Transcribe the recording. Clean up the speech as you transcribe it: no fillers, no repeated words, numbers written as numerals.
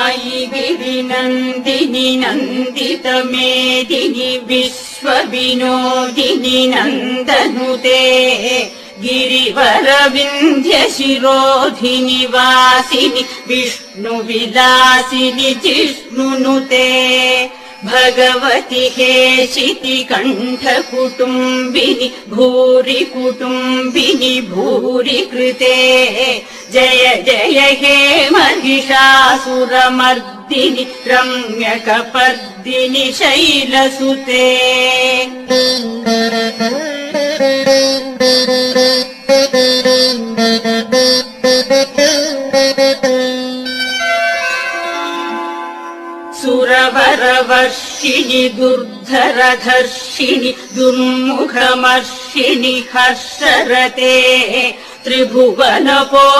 अयि गिरिनन्दिनि नन्दितमेदिनि विश्वविनोदिनि नन्दनुते गिरिवरविन्ध्यशिरोधिनि वासिनि विष्णुविलासिनि जिष्णुनुते भगवति हेशिति कण्ठकुटुम्बिनि भूरि कुटुम्बिनि भूरि कृते जय जय हे महिषासुरमर्दिनि रम्यकपर्दिनि शैलसुते सुरवरवर्षिणि दुर्धरधर्षिणि दुर्मुखमर्षिणि हर्षरते त्रिभुवनपो